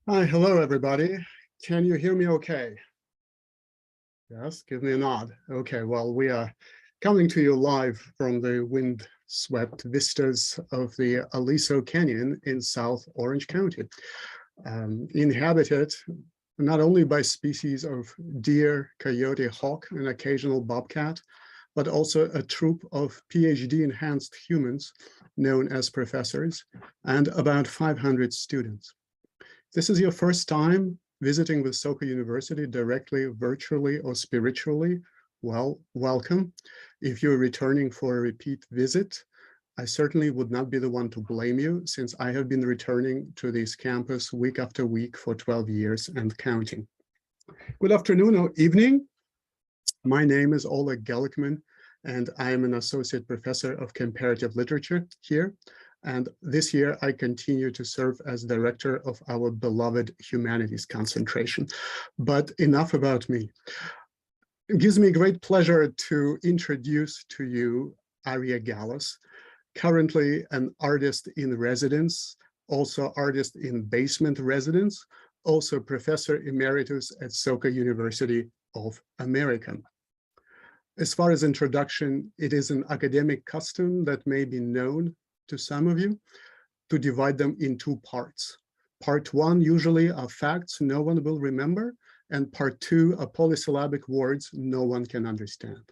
Hi, hello, everybody. Can you hear me okay? Yes, give me a nod. Okay, well, we are coming to you live from the wind-swept vistas of the Aliso Canyon in South Orange County, inhabited not only by species of deer, coyote, hawk, and occasional bobcat, but also a troop of PhD-enhanced humans known as professors and about 500 students. This is your first time visiting with Soka University directly, virtually, or spiritually. Well, welcome. If you're returning for a repeat visit, I certainly would not be the one to blame you, since I have been returning to this campus week after week for 12 years and counting. Good afternoon or evening. My name is Oleg Gelikman, and I am an associate professor of comparative literature here. And this year, I continue to serve as director of our beloved humanities concentration. But enough about me. It gives me great pleasure to introduce to you Arie Gallus, currently an artist in residence, also artist in basement residence, also professor emeritus at Soka University of America. As far as introduction, it is an academic custom that may be known to some of you to divide them in two parts. Part one usually are facts no one will remember, and part two are polysyllabic words no one can understand.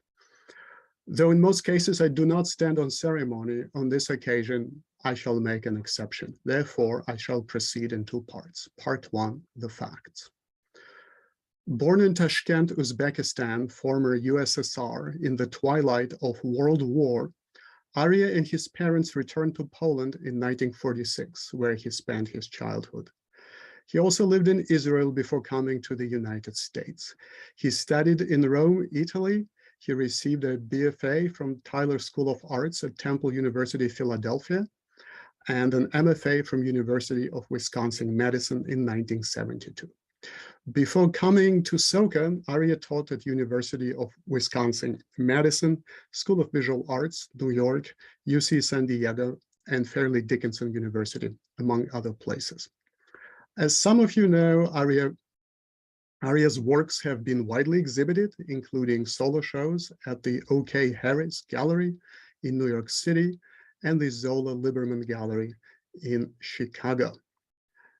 Though in most cases I do not stand on ceremony, on this occasion I shall make an exception. Therefore, I shall proceed in two parts. Part one, the facts. Born in Tashkent, Uzbekistan, former USSR, in the twilight of World War, Arie and his parents returned to Poland in 1946, where he spent his childhood. He also lived in Israel before coming to the United States. He studied in Rome, Italy. He received a BFA from Tyler School of Arts at Temple University, Philadelphia, and an MFA from University of Wisconsin-Madison in 1972. Before coming to Soka, Arie taught at University of Wisconsin-Madison, School of Visual Arts, New York, UC San Diego, and Fairleigh Dickinson University, among other places. As some of you know, Arie's works have been widely exhibited, including solo shows at the O.K. Harris Gallery in New York City and the Zola Liberman Gallery in Chicago.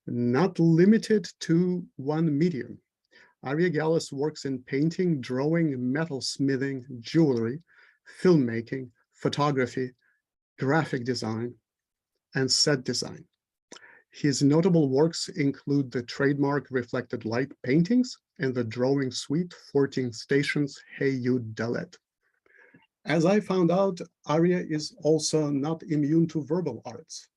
Not limited to one medium, Arie Gallus works in painting, drawing, metalsmithing, jewelry, filmmaking, photography, graphic design, and set design. His notable works include the trademark reflected light paintings and the drawing suite 14 Stations, Hey You Dalet. As I found out, Arie is also not immune to verbal arts.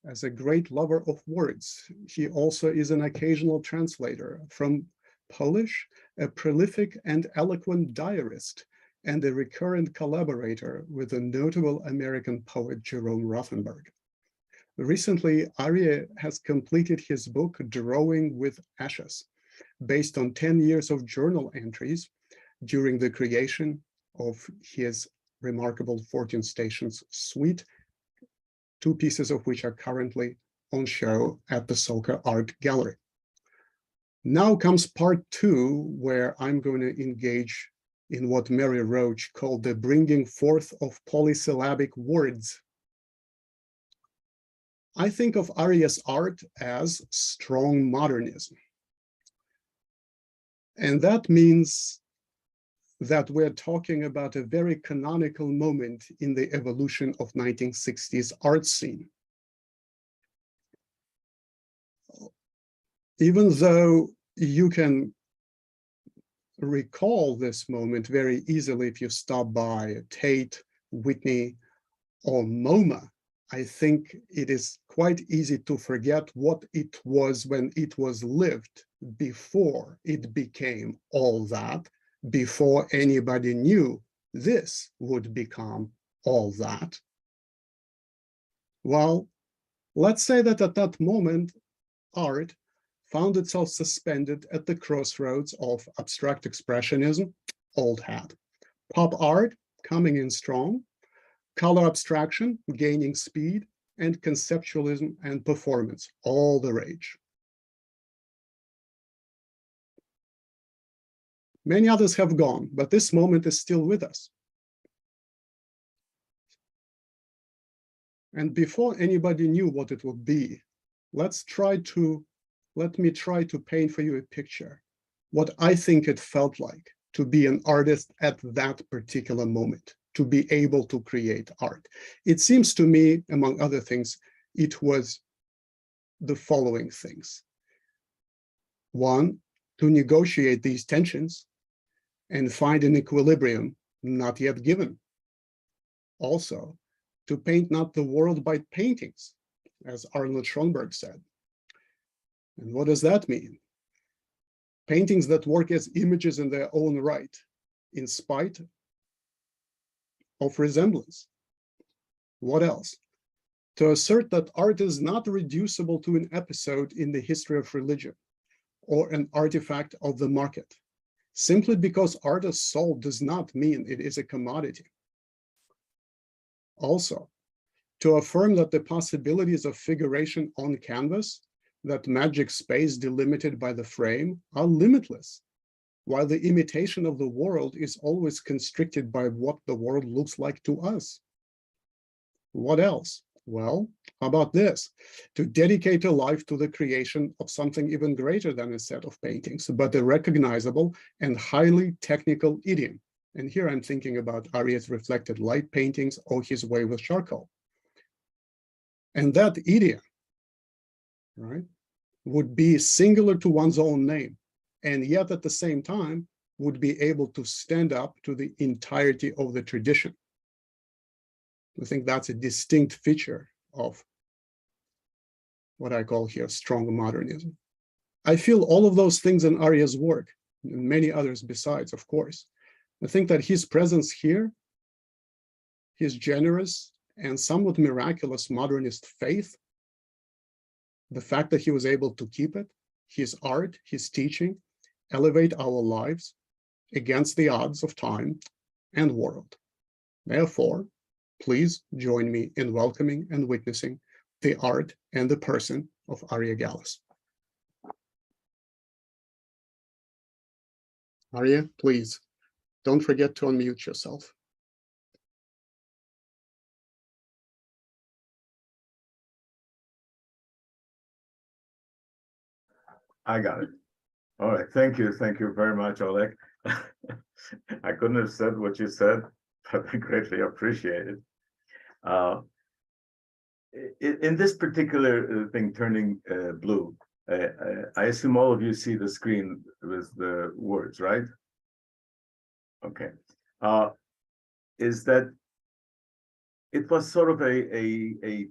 As a great lover of words, he also is an occasional translator from Polish, a prolific and eloquent diarist, and a recurrent collaborator with the notable American poet Jerome Rothenberg. Recently, Arie has completed his book, Drawing with Ashes, based on 10 years of journal entries during the creation of his remarkable 14 Stations suite, two pieces of which are currently on show at the Soka Art Gallery. Now comes part two, where I'm going to engage in what Mary Roach called the bringing forth of polysyllabic words. I think of Arie's art as strong modernism. And that means that we're talking about a very canonical moment in the evolution of 1960s art scene. Even though you can recall this moment very easily if you stop by Tate, Whitney, or MoMA, I think it is quite easy to forget what it was when it was lived before it became all that, before anybody knew this would become all that. Well, let's say that at that moment, art found itself suspended at the crossroads of abstract expressionism, old hat, pop art coming in strong, color abstraction gaining speed, and conceptualism and performance, all the rage. Many others have gone, but this moment is still with us. And before anybody knew what it would be, let me try to paint for you a picture, what I think it felt like to be an artist at that particular moment, to be able to create art. It seems to me, among other things, it was the following things. One, to negotiate these tensions and find an equilibrium not yet given. Also, to paint not the world by paintings, as Arnold Schoenberg said. And what does that mean? Paintings that work as images in their own right, in spite of resemblance. What else? To assert that art is not reducible to an episode in the history of religion or an artifact of the market. Simply because art is sold does not mean it is a commodity. Also, to affirm that the possibilities of figuration on canvas, that magic space delimited by the frame, are limitless, while the imitation of the world is always constricted by what the world looks like to us. What else? Well, how about this? To dedicate a life to the creation of something even greater than a set of paintings, but a recognizable and highly technical idiom. And here I'm thinking about Arie's reflected light paintings or his way with charcoal. And that idiom, right, would be singular to one's own name, and yet at the same time would be able to stand up to the entirety of the tradition. I think that's a distinct feature of what I call here strong modernism. I feel all of those things in Arie's work, and many others besides, of course. I think that his presence here, his generous and somewhat miraculous modernist faith, the fact that he was able to keep it, his art, his teaching, elevate our lives against the odds of time and world. Therefore, please join me in welcoming and witnessing the art and the person of Arie Gallis. Arie, please, don't forget to unmute yourself. I got it. All right, thank you very much, Oleg. I couldn't have said what you said, but I greatly appreciate it. In this particular thing turning blue, I assume all of you see the screen with the words, right? Okay. Is that it was sort of a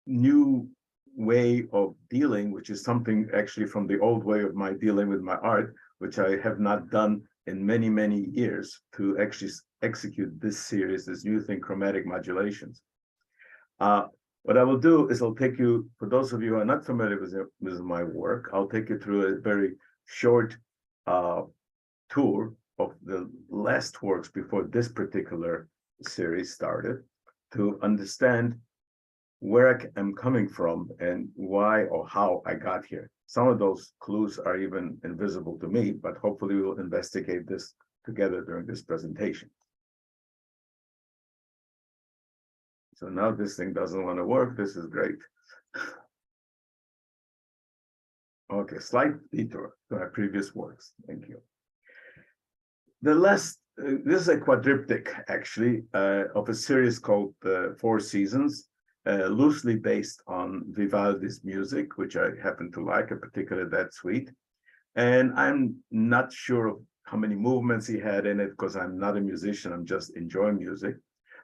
new way of dealing, which is something actually from the old way of my dealing with my art, which I have not done in many, many years, to actually execute this series, this new thing, chromatic modulations. What I will do is I'll take you, for those of you who are not familiar with my work, I'll take you through a very short tour of the last works before this particular series started, to understand where I am coming from and why or how I got here. Some of those clues are even invisible to me, but hopefully we'll investigate this together during this presentation. So now this thing doesn't want to work. This is great. Okay, slight detour to our previous works. Thank you. The last, this is a quadriptych, actually, of a series called Four Seasons, loosely based on Vivaldi's music, which I happen to like, particularly that suite. And I'm not sure of how many movements he had in it, because I'm not a musician, I'm just enjoying music.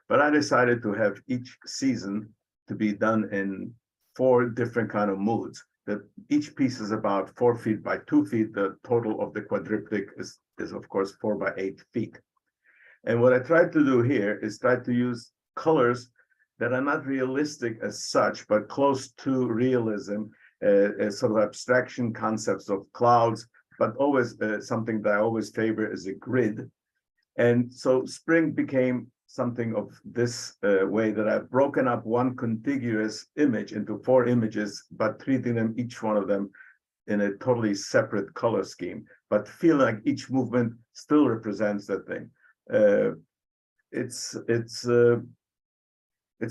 But I decided to have each season to be done in 4 different kind of moods. That each piece is about 4 feet by 2 feet. The total of the quadriptych is of course 4 by 8 feet. And what I tried to do here is try to use colors that are not realistic as such, but close to realism, sort of abstraction concepts of clouds, but always something that I always favor is a grid. And so spring became something of this way, that I've broken up one contiguous image into 4 images, but treating them, each one of them, in a totally separate color scheme, but feel like each movement still represents that thing. It's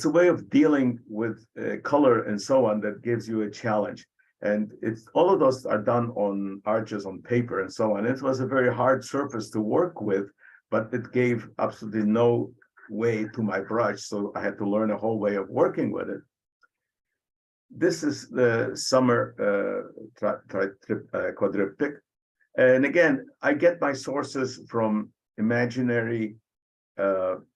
a way of dealing with color and so on that gives you a challenge. And it's all of those are done on arches on paper and so on. It was a very hard surface to work with, but it gave absolutely no way to my brush. So I had to learn a whole way of working with it. This is the summer quadriptych. And again, I get my sources from imaginary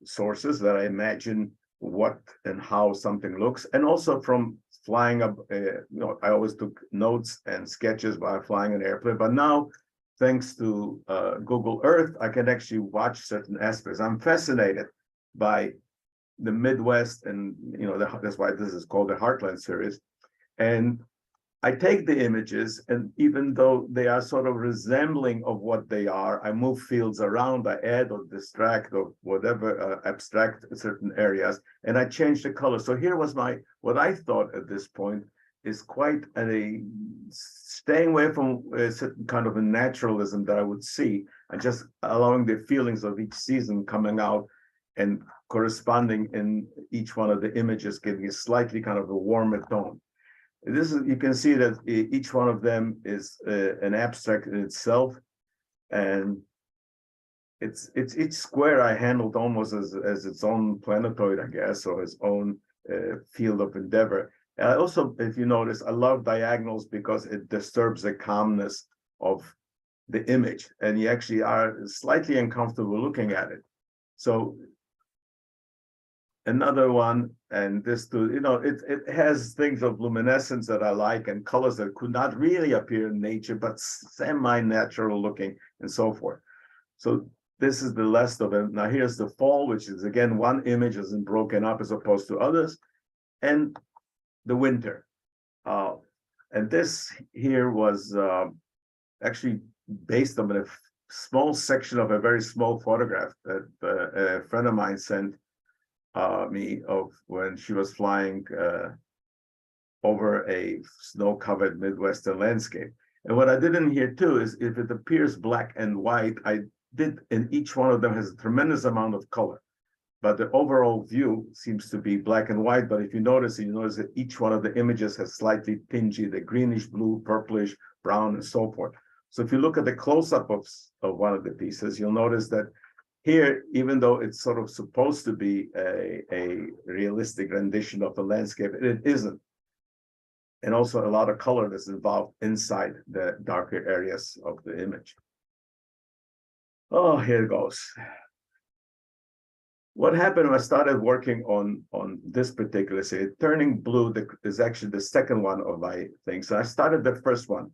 sources that I imagine what and how something looks, and also from flying up, I always took notes and sketches while flying an airplane, but now, thanks to Google Earth, I can actually watch certain aspects. I'm fascinated by the Midwest, and that's why this is called the Heartland series. And I take the images, and even though they are sort of resembling of what they are, I move fields around, I add or distract or whatever, abstract certain areas, and I change the color. So here was what I thought at this point is quite a staying away from a certain kind of a naturalism that I would see, and just allowing the feelings of each season coming out and corresponding in each one of the images, giving a slightly kind of a warmer tone. You can see that each one of them is an abstract in itself, and it's each square I handled almost as its own planetoid, I guess, or its own field of endeavor. And I also, if you notice, I love diagonals because it disturbs the calmness of the image, and you actually are slightly uncomfortable looking at it. So another one, and this too, it has things of luminescence that I like and colors that could not really appear in nature, but semi-natural looking and so forth. So this is the last of it. Now here's the fall, which is again, one image isn't broken up as opposed to others, and the winter. And this here was actually based on a small section of a very small photograph that a friend of mine sent me of when she was flying over a snow-covered Midwestern landscape. And what I did in here too is if it appears black and white, I did, and each one of them has a tremendous amount of color. But the overall view seems to be black and white. But if you notice that each one of the images has slightly tingy, the greenish blue, purplish, brown, and so forth. So if you look at the close-up of one of the pieces, you'll notice that here, even though it's sort of supposed to be a realistic rendition of the landscape, it isn't. And also a lot of color that's involved inside the darker areas of the image. Oh, here it goes. What happened when I started working on this particular series, Turning Blue is actually the second one of my things. So I started the first one,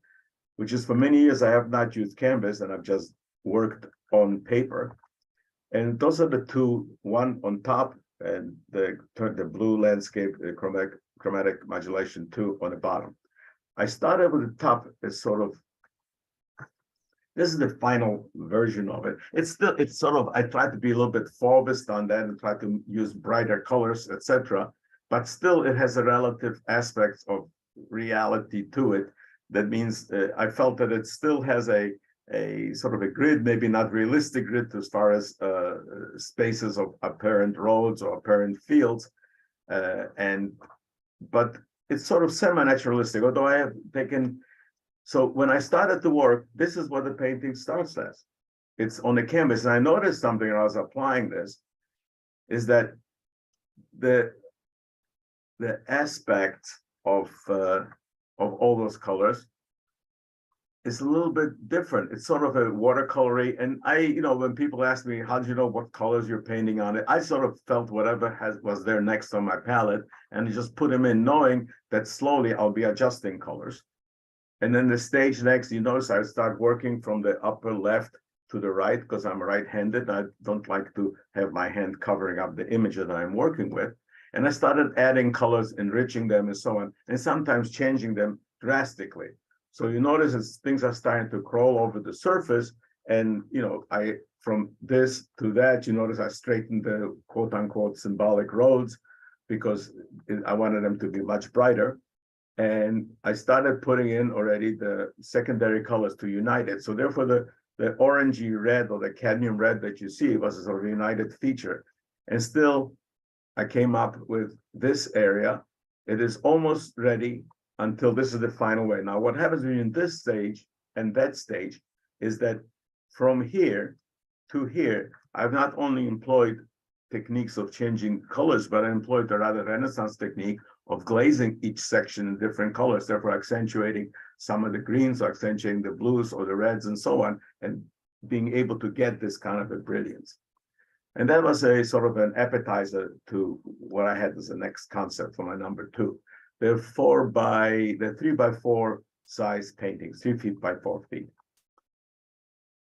which is for many years I have not used canvas and I've just worked on paper. And those are the two, one on top and the blue landscape, the chromatic modulation 2 on the bottom. I started with the top as sort of, this is the final version of it. It's sort of, I tried to be a little bit Fauvist on that and try to use brighter colors, etc. But still it has a relative aspect of reality to it. That means I felt that it still has a sort of a grid, maybe not realistic grid as far as spaces of apparent roads or apparent fields, but it's sort of semi-naturalistic, although I have taken, so when I started to work, this is what the painting starts as. It's on the canvas, and I noticed something when I was applying this, is that the aspect of all those colors is a little bit different. It's sort of a watercolory. And when people ask me, how do you know what colors you're painting on it? I sort of felt whatever was there next on my palette and just put them in, knowing that slowly I'll be adjusting colors. And then the stage next, you notice I start working from the upper left to the right because I'm right-handed. I don't like to have my hand covering up the image that I'm working with. And I started adding colors, enriching them and so on, and sometimes changing them drastically. So you notice as things are starting to crawl over the surface, and from this to that, you notice I straightened the quote unquote symbolic roads because I wanted them to be much brighter. And I started putting in already the secondary colors to unite it. So therefore, the orangey red or the cadmium red that you see was a sort of united feature. And still, I came up with this area. It is almost ready until this is the final way. Now, what happens between this stage and that stage is that from here to here, I've not only employed techniques of changing colors, but I employed a rather Renaissance technique of glazing each section in different colors, therefore accentuating some of the greens, or accentuating the blues or the reds and so on, and being able to get this kind of a brilliance. And that was a sort of an appetizer to what I had as the next concept for my number 2. The 3x4 size paintings, 3 feet by 4 feet.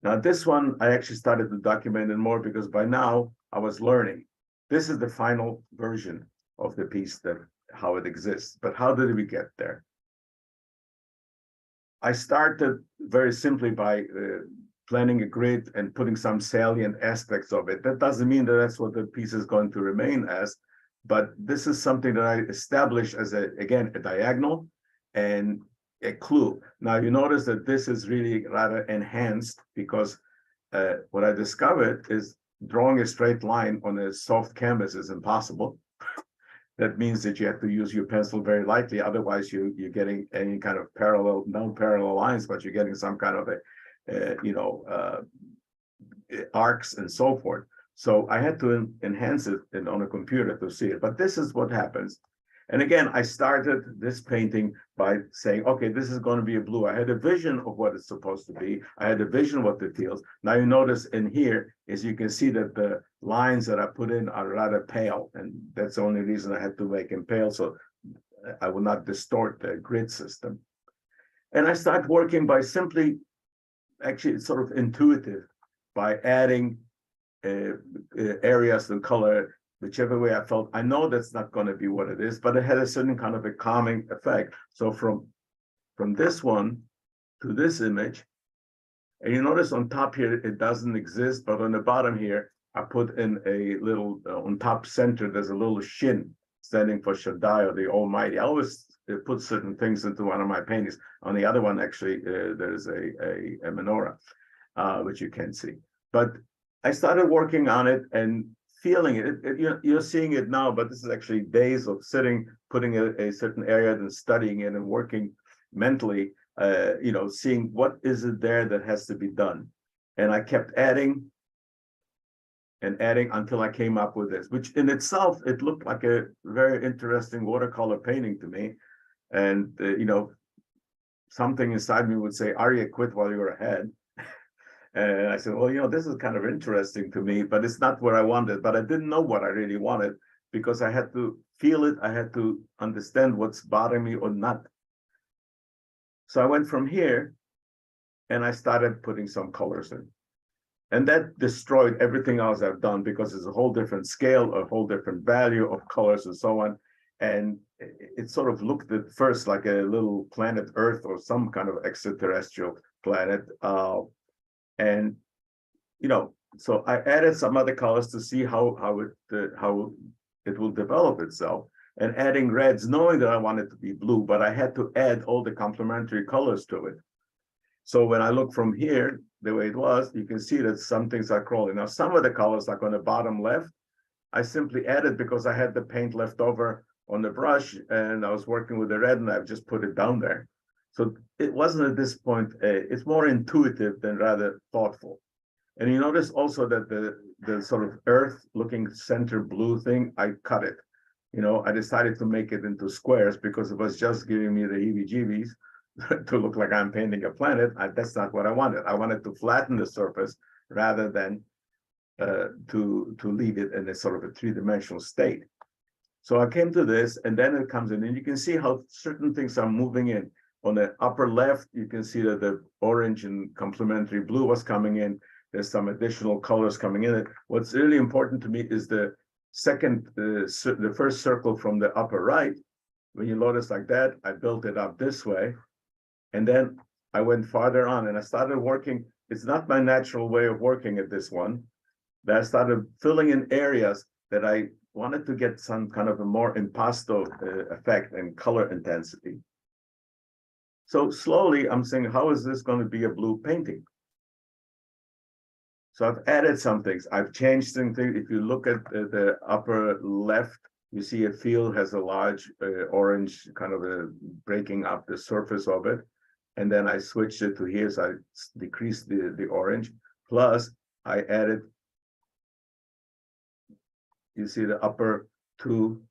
Now this one, I actually started to document it more because by now I was learning. This is the final version of the piece, that how it exists, but how did we get there? I started very simply by planning a grid and putting some salient aspects of it. That doesn't mean that that's what the piece is going to remain as, but this is something that I established as again, a diagonal and a clue. Now you notice that this is really rather enhanced because what I discovered is drawing a straight line on a soft canvas is impossible. That means that you have to use your pencil very lightly. Otherwise, you're getting any kind of parallel, non-parallel lines, but you're getting some kind of arcs and so forth. So I had to enhance it on a computer to see it. But this is what happens. And again, I started this painting by saying, okay, this is going to be a blue. I had a vision of what it's supposed to be. I had a vision of what it feels. Now you notice in here is you can see that the lines that I put in are rather pale. And that's the only reason I had to make them pale, so I will not distort the grid system. And I start working by simply, actually it's sort of intuitive, by adding areas and color, whichever way I felt. I know that's not going to be what it is, but it had a certain kind of a calming effect. So from this one to this image, and you notice on top here, it doesn't exist, but on the bottom here, I put in a little, on top center, there's a little shin standing for Shaddai, or the Almighty. I always put certain things into one of my paintings. On the other one, actually, there's a menorah, which you can see. But I started working on it and feeling it. You're seeing it now, but this is actually days of sitting, putting a certain area and studying it and working mentally, seeing what is it there that has to be done. And I kept adding and adding until I came up with this, which in itself, it looked like a very interesting watercolor painting to me. And, something inside me would say, Arie, quit while you're ahead. And I said, well, this is kind of interesting to me, but it's not what I wanted. But I didn't know what I really wanted because I had to feel it. I had to understand what's bothering me or not. So I went from here and I started putting some colors in. And that destroyed everything else I've done because it's a whole different scale, a whole different value of colors and so on. And it sort of looked at first like a little planet Earth or some kind of extraterrestrial planet. So I added some other colors to see how it will develop itself, and adding reds, knowing that I wanted to be blue, but I had to add all the complementary colors to it. So when I look from here, the way it was, you can see that some things are crawling. Now, some of the colors, like on the bottom left, I simply added because I had the paint left over on the brush and I was working with the red and I've just put it down there. So it wasn't at this point, it's more intuitive than rather thoughtful. And you notice also that the sort of earth looking center blue thing, I cut it. I decided to make it into squares because it was just giving me the heebie-jeebies to look like I'm painting a planet. That's not what I wanted. I wanted to flatten the surface rather than to leave it in a sort of a three-dimensional state. So I came to this, and then it comes in, and you can see how certain things are moving in. On the upper left, you can see that the orange and complementary blue was coming in. There's some additional colors coming in. What's really important to me is the first circle from the upper right. When you notice like that, I built it up this way. And then I went farther on and I started working. It's not my natural way of working at this one, but I started filling in areas that I wanted to get some kind of a more impasto effect and color intensity. So slowly I'm saying, how is this going to be a blue painting? So I've added some things. I've changed some things. If you look at the upper left, you see a field has a large orange kind of a breaking up the surface of it. And then I switched it to here, so I decreased the orange. Plus, I added, you see the upper two,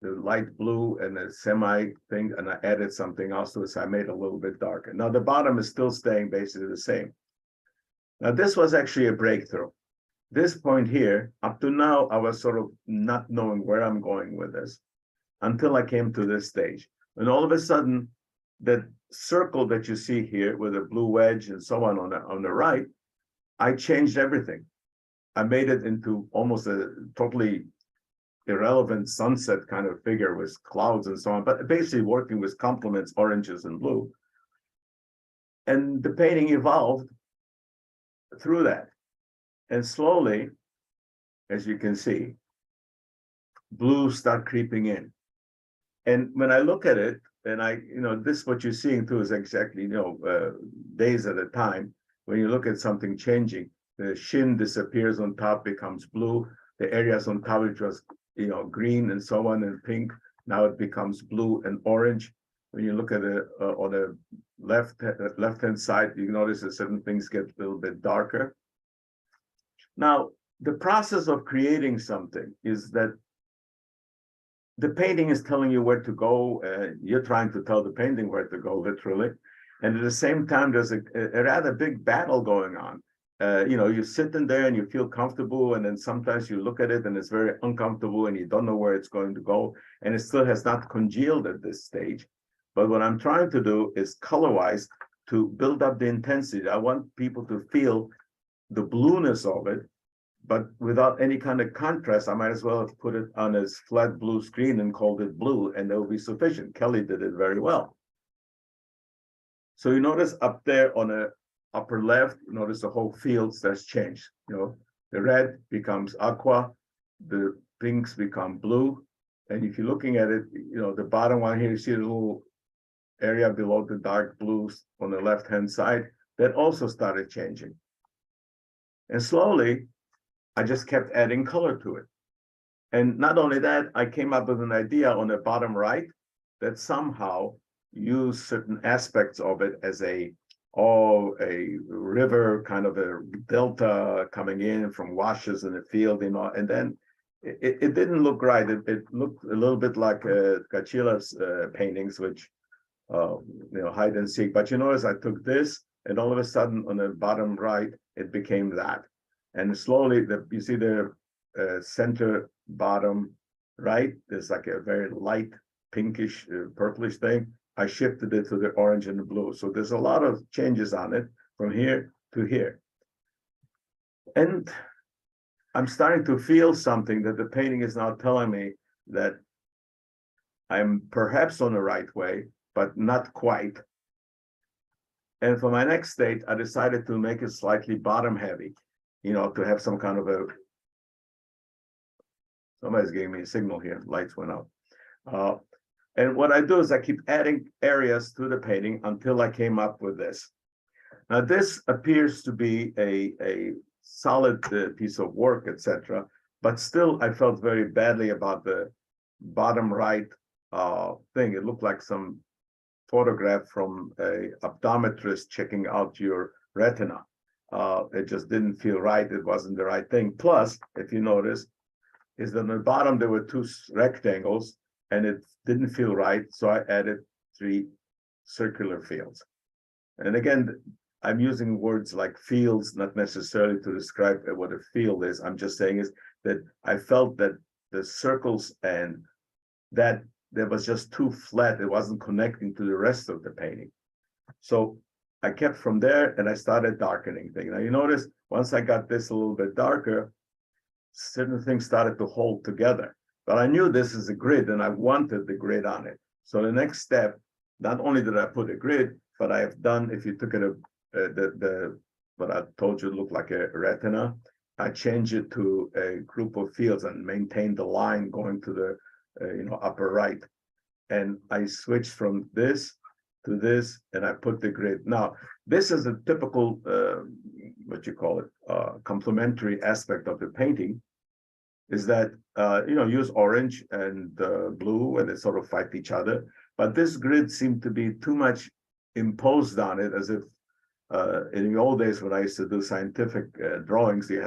the light blue and the semi thing, and I added something else to it, so I made it a little bit darker. Now the bottom is still staying basically the same. Now this was actually a breakthrough. This point here, up to now, I was sort of not knowing where I'm going with this until I came to this stage. And all of a sudden, that circle that you see here with a blue wedge and so on the right, I changed everything. I made it into almost a totally irrelevant sunset kind of figure with clouds and so on, but basically working with complements, oranges and blue. And the painting evolved through that. And slowly, as you can see, blues start creeping in. And when I look at it, and this what you're seeing too is exactly, days at a time. When you look at something changing, the shin disappears on top, becomes blue. The areas on top, which was, green and so on and pink, now it becomes blue and orange. When you look at it on the left-hand side, you notice that certain things get a little bit darker. Now, the process of creating something is that the painting is telling you where to go. You're trying to tell the painting where to go, literally. And at the same time, there's a rather big battle going on. You sit in there and you feel comfortable, and then sometimes you look at it and it's very uncomfortable and you don't know where it's going to go. And it still has not congealed at this stage. But what I'm trying to do is color-wise to build up the intensity. I want people to feel the blueness of it, but without any kind of contrast. I might as well have put it on a flat blue screen and called it blue, and that will be sufficient. Kelly did it very well. So you notice up there on the upper left, you notice the whole field that's changed. The red becomes aqua, the pinks become blue. And if you're looking at it, the bottom one here, you see the little area below the dark blues on the left-hand side, that also started changing. And slowly, I just kept adding color to it. And not only that, I came up with an idea on the bottom right that somehow use certain aspects of it as a river, kind of a delta coming in from washes in the field, and then it didn't look right. It looked a little bit like Kachila's paintings, which hide and seek. But you notice I took this, and all of a sudden on the bottom right, it became that. And slowly, you see the center bottom right, there's like a very light pinkish, purplish thing. I shifted it to the orange and the blue. So there's a lot of changes on it from here to here. And I'm starting to feel something that the painting is now telling me that I'm perhaps on the right way, but not quite. And for my next stage, I decided to make it slightly bottom heavy, to have some kind of a, somebody's giving me a signal here, lights went out. And what I do is I keep adding areas to the painting until I came up with this. Now this appears to be a solid piece of work, etc. But still, I felt very badly about the bottom right thing. It looked like some photograph from a optometrist checking out your retina. It just didn't feel right. It wasn't the right thing. Plus, if you notice, is that on the bottom there were two rectangles, and it didn't feel right. So I added 3 circular fields. And again, I'm using words like fields, not necessarily to describe what a field is. I'm just saying is that I felt that the circles and that was just too flat. It wasn't connecting to the rest of the painting. So I kept from there and I started darkening things. Now you notice once I got this a little bit darker, certain things started to hold together. But I knew this is a grid and I wanted the grid on it. So the next step, not only did I put a grid, but I have done, if you took it, what I told you looked like a retina, I changed it to a group of fields and maintained the line going to the upper right. And I switched from this to this, and I put the grid. Now, this is a typical, what you call it, complementary aspect of the painting, is that, use orange and blue, and they sort of fight each other. But this grid seemed to be too much imposed on it, as if in the old days when I used to do scientific drawings, you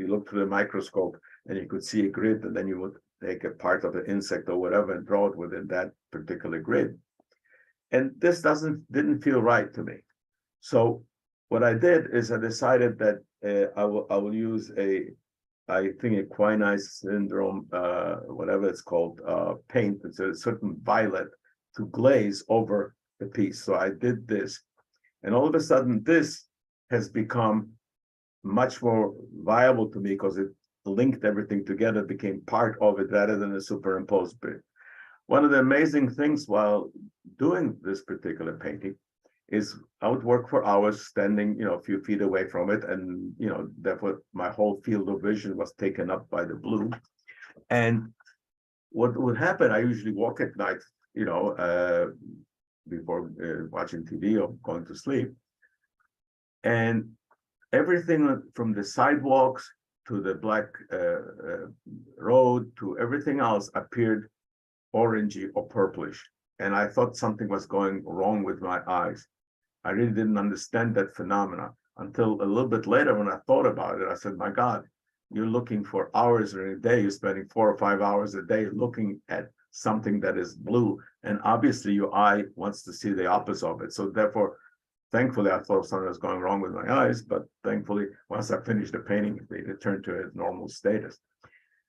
look through the microscope and you could see a grid, and then you would take a part of an insect or whatever and draw it within that particular grid. And this didn't feel right to me. So what I did is I decided that I will use I think a quinine syndrome, whatever it's called, paint. It's a certain violet to glaze over the piece. So I did this, and all of a sudden this has become much more viable to me because it linked everything together, became part of it rather than a superimposed bit. One of the amazing things while doing this particular painting is I would work for hours standing, a few feet away from it. And, therefore my whole field of vision was taken up by the blue. And what would happen, I usually walk at night, before watching TV or going to sleep. And everything from the sidewalks to the black road to everything else appeared orangey or purplish. And I thought something was going wrong with my eyes. I really didn't understand that phenomena until a little bit later when I thought about it. I said, my God, you're looking for hours in a day. You're spending 4 or 5 hours a day looking at something that is blue. And obviously your eye wants to see the opposite of it. So therefore, thankfully, I thought something was going wrong with my eyes. But thankfully, once I finished the painting, they returned to its normal status.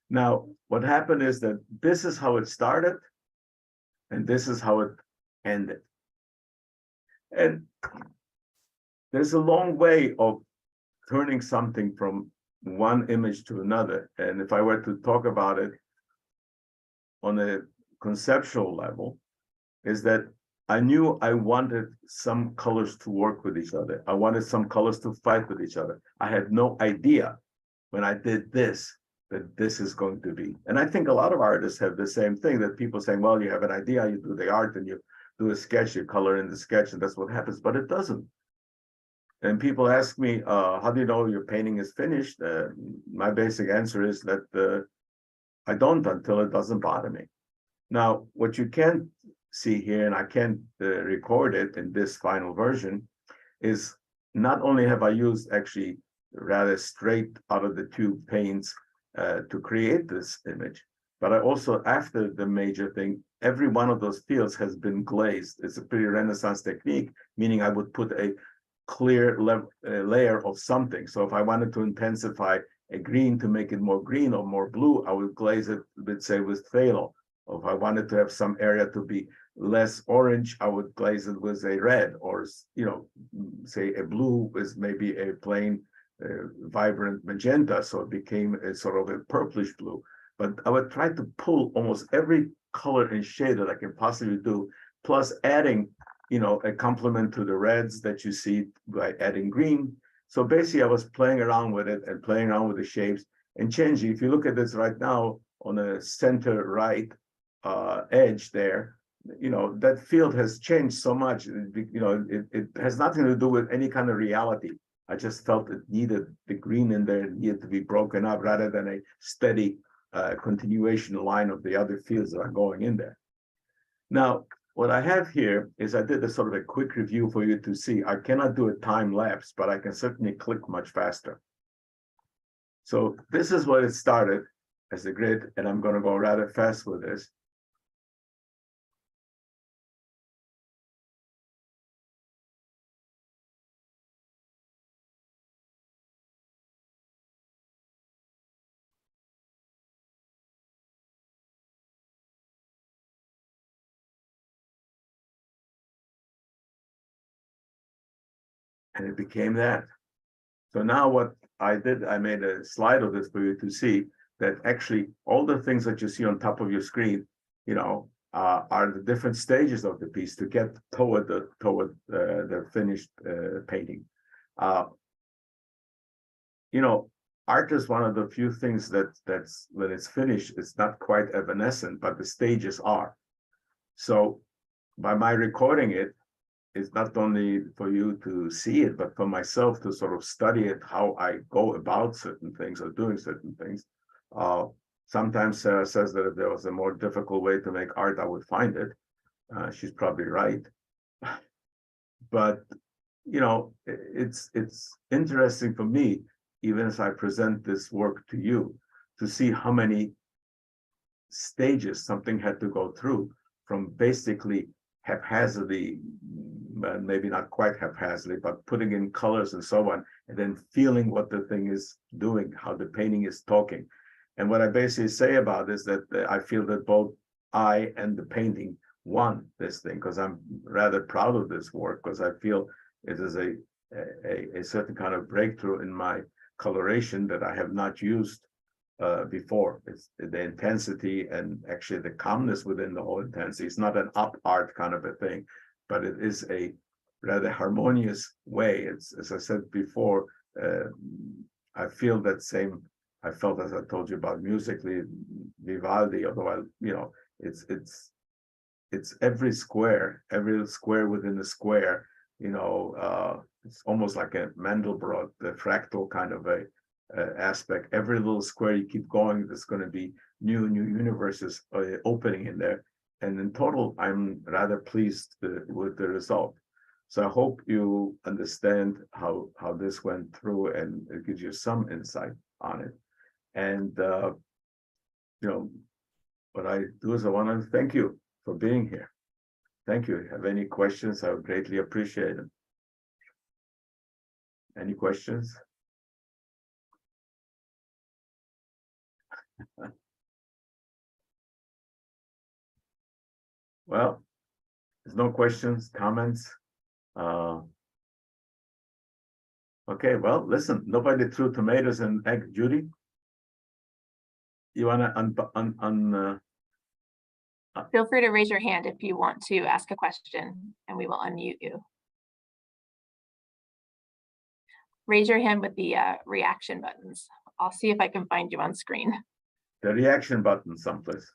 Now, what happened is that this is how it started. And this is how it ended. And there's a long way of turning something from one image to another. And if I were to talk about it on a conceptual level, is that I knew I wanted some colors to work with each other. I wanted some colors to fight with each other. I had no idea when I did this that this is going to be. And I think a lot of artists have the same thing, that people saying, well, you have an idea, you do the art, and you do a sketch, you color in the sketch, and that's what happens, but it doesn't. And people ask me, how do you know your painting is finished? My basic answer is that I don't until it doesn't bother me. Now, what you can't see here, and I can't record it in this final version, is not only have I used actually rather straight out of the tube paints to create this image, but I also, after the major thing, every one of those fields has been glazed. It's a pretty Renaissance technique, meaning I would put a clear layer of something. So if I wanted to intensify a green to make it more green or more blue, I would glaze it, let's say, with phthalo. Or if I wanted to have some area to be less orange, I would glaze it with a red, or say a blue is maybe a plain vibrant magenta, so it became a sort of a purplish blue. But I would try to pull almost every color and shade that I can possibly do, plus adding a complement to the reds that you see by adding green. So basically I was playing around with it and playing around with the shapes and changing. If you look at this right now on the center right edge there, that field has changed so much. It has nothing to do with any kind of reality. I just felt it needed the green in there, it needed to be broken up rather than a steady continuation line of the other fields that are going in there. Now, what I have here is I did a sort of a quick review for you to see. I cannot do a time lapse, but I can certainly click much faster. So this is what it started as a grid, and I'm going to go rather fast with this. And it became that. So now what I did, I made a slide of this for you to see that actually all the things that you see on top of your screen, are the different stages of the piece to get toward the finished painting. Art is one of the few things that's when it's finished, it's not quite evanescent, but the stages are. So by my recording it, it's not only for you to see it, but for myself to sort of study it, how I go about certain things or doing certain things. Sometimes Sarah says that if there was a more difficult way to make art, I would find it. She's probably right. But you know, it's interesting for me, even as I present this work to you, to see how many stages something had to go through, from basically haphazardly, maybe not quite haphazardly, but putting in colors and so on, and then feeling what the thing is doing, how the painting is talking. And what I basically say about this, that I feel that both I and the painting won this thing, because I'm rather proud of this work, because I feel it is a certain kind of breakthrough in my coloration that I have not used before. It's the intensity and actually the calmness within the whole intensity. It's not an up art kind of a thing, but it is a rather harmonious way. It's, as I said before, I feel that same, I felt, as I told you about musically Vivaldi, although it's every square within the square, it's almost like a Mandelbrot, the fractal kind of a aspect. Every little square you keep going, there's going to be new universes opening in there. And in total, I'm rather pleased with the result. So I hope you understand how this went through, and it gives you some insight on it. And what I do is I want to thank you for being here. Thank you. If you have any questions, I would greatly appreciate them. Any questions? Well, there's no questions, comments. Okay, well, listen, nobody threw tomatoes and egg. Judy, you want to Feel free to raise your hand if you want to ask a question, and we will unmute you. Raise your hand with the reaction buttons. I'll see if I can find you on screen. the reaction button someplace?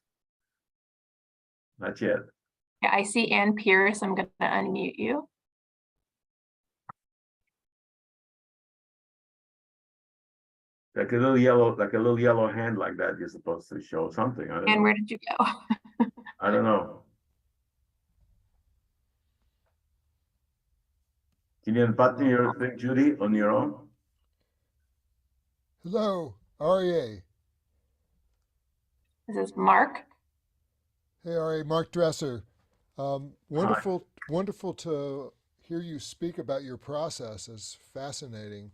Not yet. Yeah, I see Ann Pierce. I'm going to unmute you. Like a little yellow hand like that, you're supposed to show something. I don't know. Where did you go? I don't know. Can you unbutton your thing, Judy, on your own? Hello, Arie. This is Mark. Hey, Arie, Mark Dresser. Wonderful to hear you speak about your process. It's fascinating.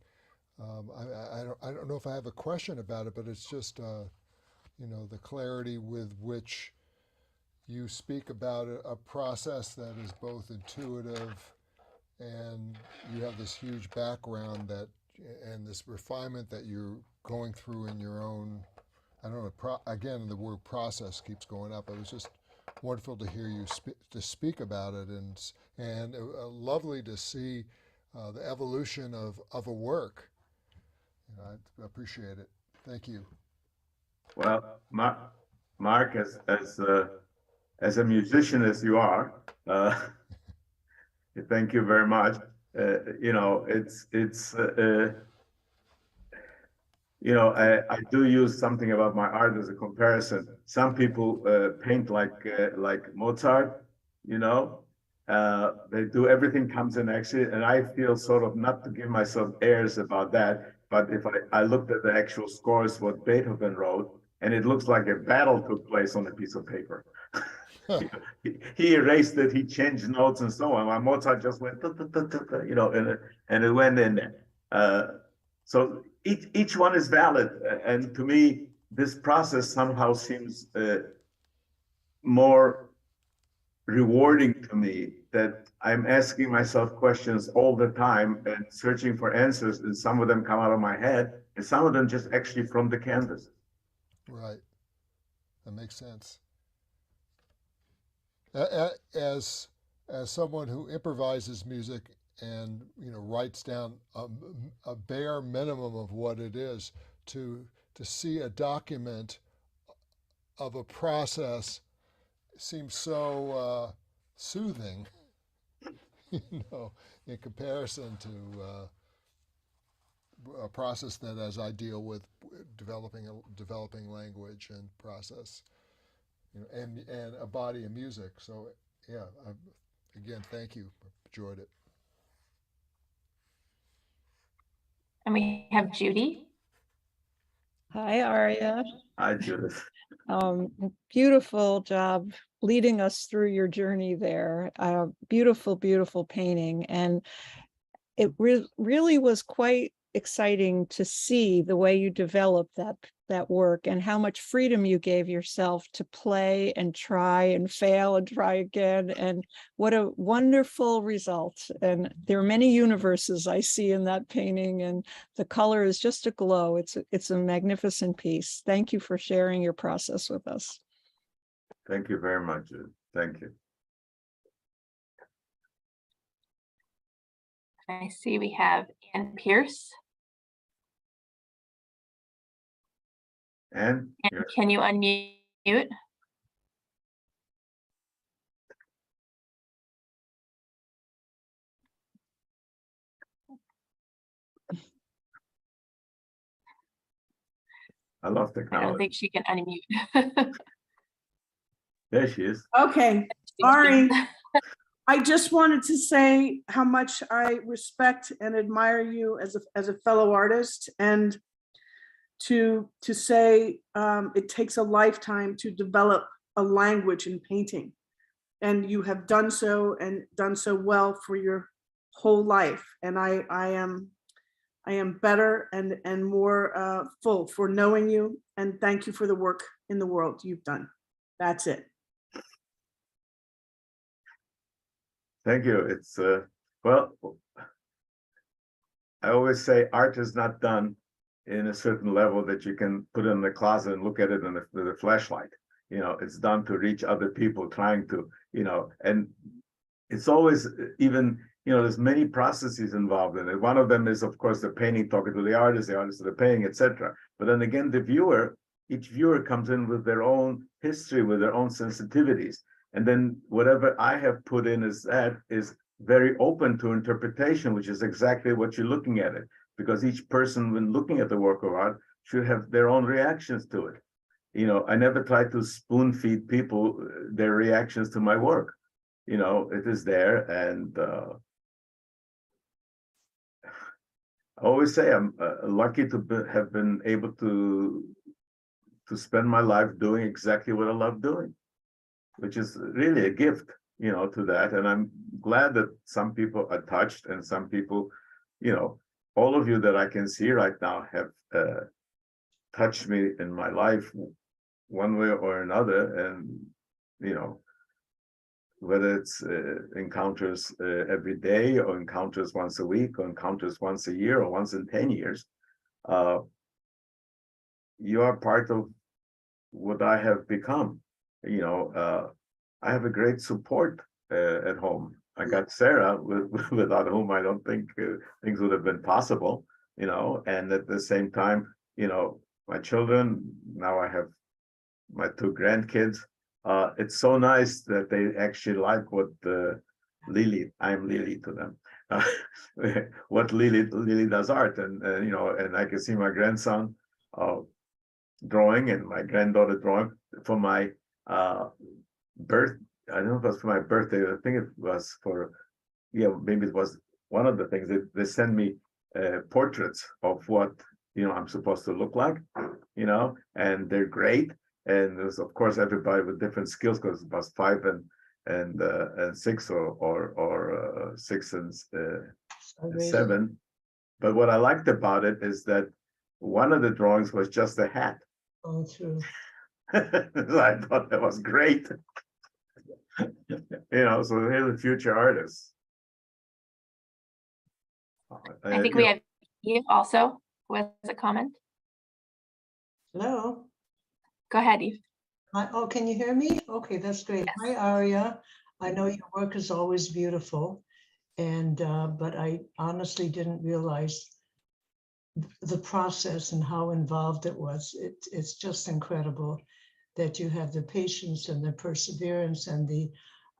I don't know if I have a question about it, but it's just the clarity with which you speak about a process that is both intuitive, and you have this huge background and this refinement that you're going through in your own. I don't know. Again, the word process keeps going up. It was just wonderful to hear you speak about it, and lovely to see the evolution of a work. I appreciate it. Thank you. Well, Mark, as a musician as you are, thank you very much. I do use something about my art as a comparison. Some people paint like Mozart, they do everything comes in actually, and I feel sort of, not to give myself airs about that, but if I looked at the actual scores, what Beethoven wrote, and it looks like a battle took place on a piece of paper. He erased it, he changed notes and so on. While Mozart just went, and it went in there. So each one is valid, and to me, this process somehow seems more rewarding to me, that I'm asking myself questions all the time and searching for answers, and some of them come out of my head, and some of them just actually from the canvas. Right. That makes sense. As someone who improvises music and writes down a bare minimum of what it is, to see a document of a process seems so soothing, in comparison to a process that, as I deal with developing language and process, and a body of music. So yeah, again, thank you. Enjoyed it. And we have Judy. Hi, Aria. Hi, Judith. Beautiful job leading us through your journey there. Beautiful, beautiful painting. And it really was quite exciting to see the way you developed that work and how much freedom you gave yourself to play and try and fail and try again. And what a wonderful result. And there are many universes I see in that painting, and the color is just a glow. It's a magnificent piece. Thank you for sharing your process with us. Thank you very much, Judith. Thank you. I see we have Ann Pierce. And Can you unmute? I love I don't technology. think she can unmute. There she is. Okay, Arie, I just wanted to say how much I respect and admire you as a fellow artist, and to say it takes a lifetime to develop a language in painting, and you have done so, and done so well for your whole life. And I am better and more full for knowing you, and thank you for the work in the world you've done. That's it. Thank you. It's well, I always say art is not done in a certain level that you can put in the closet and look at it with a flashlight. It's done to reach other people, trying to, and it's always, even, there's many processes involved in it. One of them is, of course, the painting, talking to the artist to the painting, etc. But then again, each viewer comes in with their own history, with their own sensitivities. And then whatever I have put in is very open to interpretation, which is exactly what you're looking at it. Because each person, when looking at the work of art, should have their own reactions to it. I never try to spoon feed people their reactions to my work. It is there, and I always say I'm lucky to have been able to spend my life doing exactly what I love doing, which is really a gift, to that. And I'm glad that some people are touched, and some people, all of you that I can see right now have touched me in my life one way or another. And, whether it's encounters every day, or encounters once a week, or encounters once a year, or once in 10 years, you are part of what I have become. I have a great support at home. I got Sarah, without whom I don't think things would have been possible, and at the same time, my children, now I have my 2 grandkids. It's so nice that they actually like what Lily, I'm Lily to them, what Lily does art, and and I can see my grandson drawing, and my granddaughter drawing for my birth. I don't know if it was for my birthday. I think it was for, maybe it was one of the things that they send me portraits of what I'm supposed to look like, and they're great. And there's, of course, everybody with different skills, because it was 5 and 6, or 6 and 7. But what I liked about it is that one of the drawings was just a hat. Oh, true. So I thought that was great. So they're the future artists. I think we have Eve also with a comment. Hello. Go ahead, Eve. Oh, can you hear me? Okay, that's great. Yes. Hi, Aria. I know your work is always beautiful, and but I honestly didn't realize the process and how involved it was. It's just incredible that you have the patience and the perseverance and the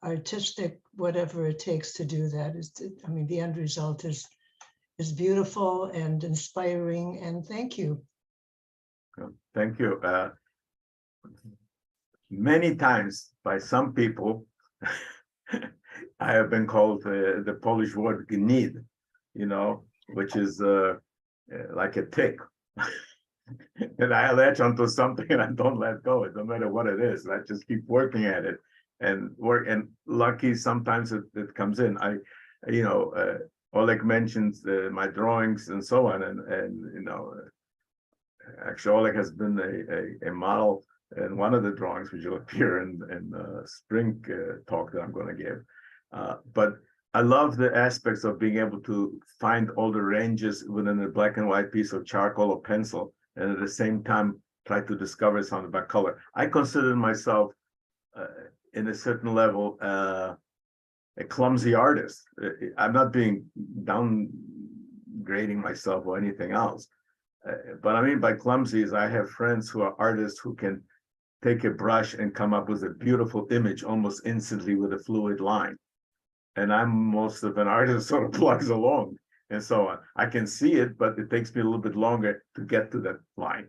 artistic, whatever it takes to do that. I mean, the end result is beautiful and inspiring, and thank you. Thank you. Many times by some people, I have been called the Polish word gnid, which is like a tick. And I latch onto something and I don't let go, no matter what it is. I just keep working at it and lucky sometimes it comes in. Oleg mentions my drawings and so on, and actually Oleg has been a model in one of the drawings which will appear in the spring talk that I'm going to give. But I love the aspects of being able to find all the ranges within a black and white piece of charcoal or pencil, and at the same time try to discover something about color. I consider myself in a certain level a clumsy artist. I'm not being downgrading myself or anything else. But I mean by clumsy is I have friends who are artists who can take a brush and come up with a beautiful image almost instantly with a fluid line. And I'm most of an artist sort of plugs along and so on. I can see it, but it takes me a little bit longer to get to that line.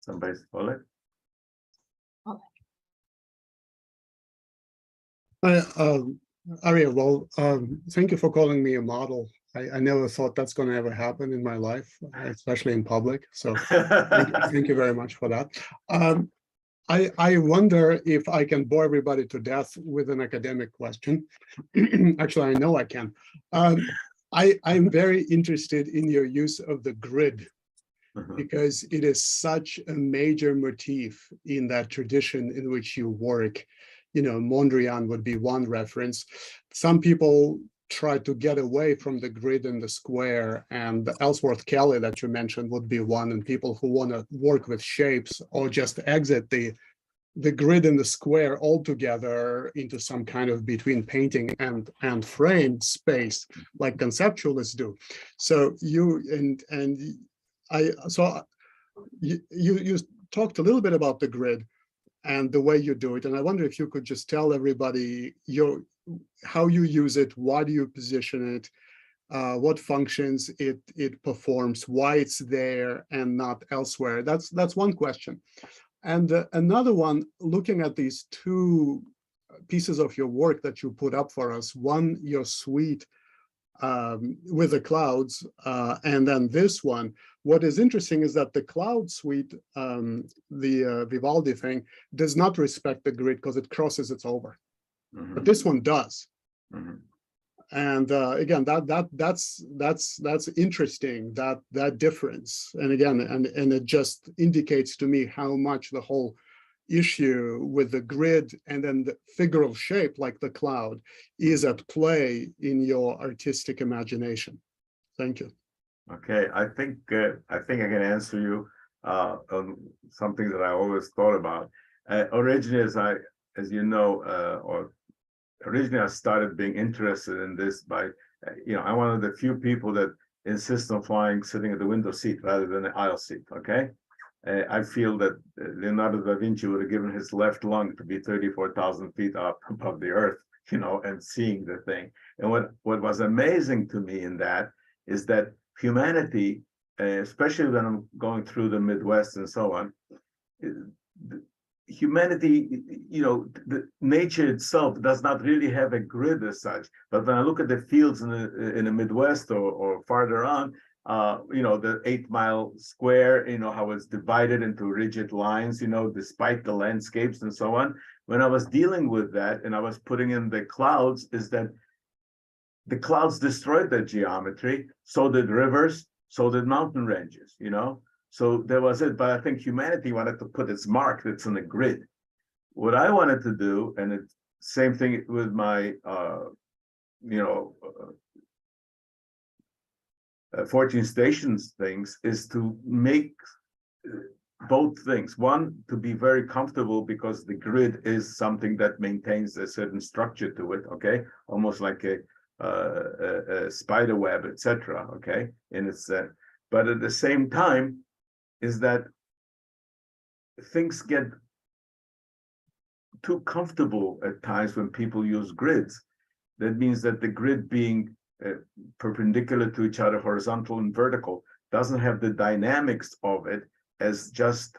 Somebody's Oleg? Arie, well, thank you for calling me a model. I never thought that's going to ever happen in my life, especially in public. So thank you very much for that. I wonder if I can bore everybody to death with an academic question. Actually, I know I can. I'm very interested in your use of the grid, because it is such a major motif in that tradition in which you work. Mondrian would be one reference. Some people try to get away from the grid and the square, and Ellsworth Kelly that you mentioned would be one, and people who want to work with shapes or just exit the grid and the square altogether into some kind of between painting and framed space, like conceptualists do. So you talked a little bit about the grid and the way you do it, and I wonder if you could just tell everybody how you use it, why do you position it, what functions it performs, why it's there and not elsewhere. That's one question. And another one, looking at these two pieces of your work that you put up for us, one, your suite with the clouds, and then this one. What is interesting is that the cloud suite, the Vivaldi thing, does not respect the grid because it crosses it over. But this one does. And again, that's interesting, that difference. And again, and it just indicates to me how much the whole issue with the grid and then the figural shape like the cloud is at play in your artistic imagination. Thank you. Okay, I think I can answer you on something that I always thought about. Originally, originally I started being interested in this by, I'm one of the few people that insist on flying sitting at the window seat rather than the aisle seat, okay? I feel that Leonardo da Vinci would have given his left lung to be 34,000 feet up above the earth, and seeing the thing. And what was amazing to me in that is that humanity, especially when I'm going through the Midwest and so on, humanity, the nature itself does not really have a grid as such. But when I look at the fields in the Midwest or farther on, the 8-mile square, how it's divided into rigid lines, despite the landscapes and so on. When I was dealing with that and I was putting in the clouds, is that the clouds destroyed that geometry, so did rivers, so did mountain ranges, So there was it, but I think humanity wanted to put its mark that's in the grid. What I wanted to do, and it's same thing with my, 14 stations things, is to make both things. One, to be very comfortable because the grid is something that maintains a certain structure to it, okay? Almost like a spider web, etc. Okay, and it's but at the same time is that things get too comfortable at times when people use grids. That means that the grid being perpendicular to each other, horizontal and vertical, doesn't have the dynamics of it as just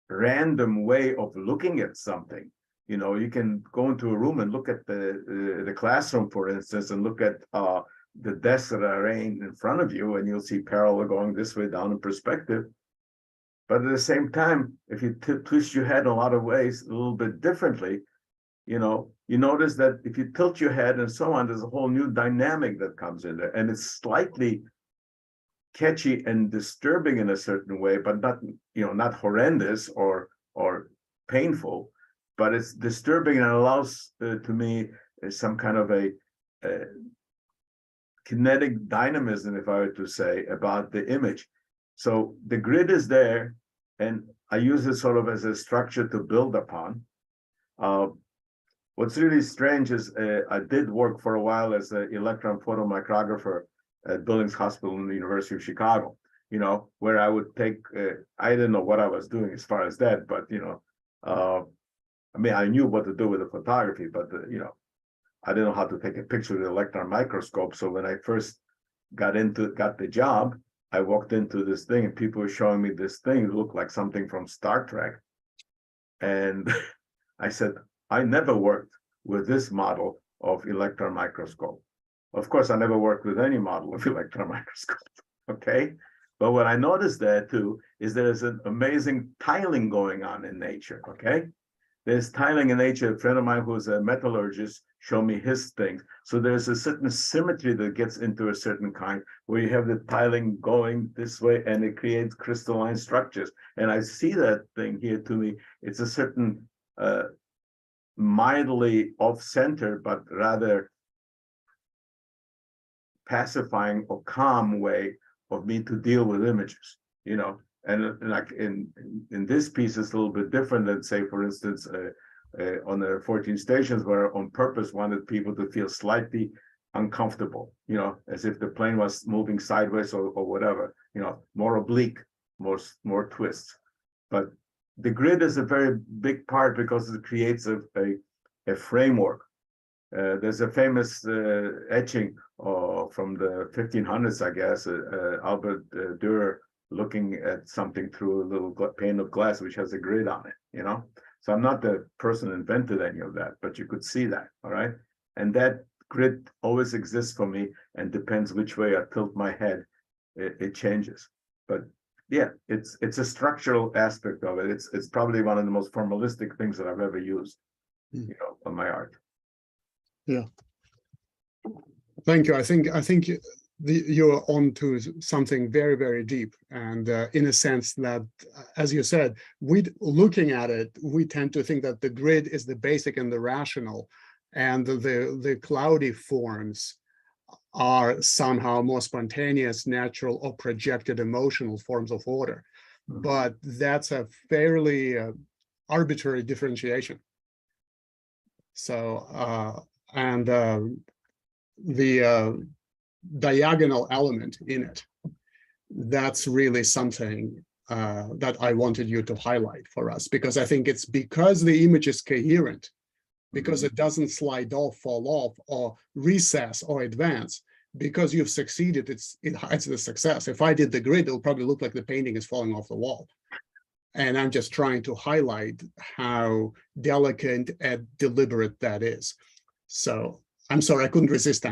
random way of looking at something. You know, you can go into a room and look at the classroom, for instance, and look at the desks that are arranged in front of you, and you'll see parallel going this way down in perspective. But at the same time, if you twist your head in a lot of ways a little bit differently, you know, you notice that if you tilt your head and so on, there's a whole new dynamic that comes in there, and it's slightly catchy and disturbing in a certain way, but not, you know, not horrendous or painful, but it's disturbing and allows to me some kind of a kinetic dynamism, if I were to say, about the image. So the grid is there, and I use it sort of as a structure to build upon. What's really strange is I did work for a while as an electron photomicrographer at Billings Hospital in the University of Chicago, you know, where I would take, I didn't know what I was doing as far as that, but, you know, I mean, I knew what to do with the photography, but, you know, I didn't know how to take a picture with an electron microscope. So when I first got the job, I walked into this thing and people were showing me this thing. It looked like something from Star Trek. And I said, I never worked with this model of electron microscope. Of course, I never worked with any model of electron microscope, okay? But what I noticed there too is there's an amazing tiling going on in nature, okay? There's tiling in nature. A friend of mine who's a metallurgist showed me his things. So there's a certain symmetry that gets into a certain kind where you have the tiling going this way and it creates crystalline structures. And I see that thing here to me. It's a certain mildly off-center, but rather pacifying or calm way of me to deal with images, you know. And like in this piece, it's a little bit different than, say, for instance, on the 14 stations, where I on purpose wanted people to feel slightly uncomfortable, you know, as if the plane was moving sideways or whatever, you know, more oblique, more twists. But the grid is a very big part because it creates a framework. There's a famous etching from the 1500s, I guess, Albert Dürer looking at something through a little pane of glass which has a grid on it, you know. So I'm not the person who invented any of that, but you could see that, all right? And that grid always exists for me, and depends which way I tilt my head, it changes. But yeah, it's a structural aspect of it. It's probably one of the most formalistic things that I've ever used, you know, on my art. Yeah. Thank you. I think you're on to something very, very deep, and in a sense that, as you said, looking at it, we tend to think that the grid is the basic and the rational, and the cloudy forms are somehow more spontaneous, natural, or projected emotional forms of order. Mm-hmm. But that's a fairly arbitrary differentiation. So, the diagonal element in it, that's really something that I wanted you to highlight for us, because I think it's because the image is coherent, because it doesn't slide off, fall off, or recess or advance, because you've succeeded, it hides the success. If I did the grid, it'll probably look like the painting is falling off the wall. And I'm just trying to highlight how delicate and deliberate that is. So I'm sorry, I couldn't resist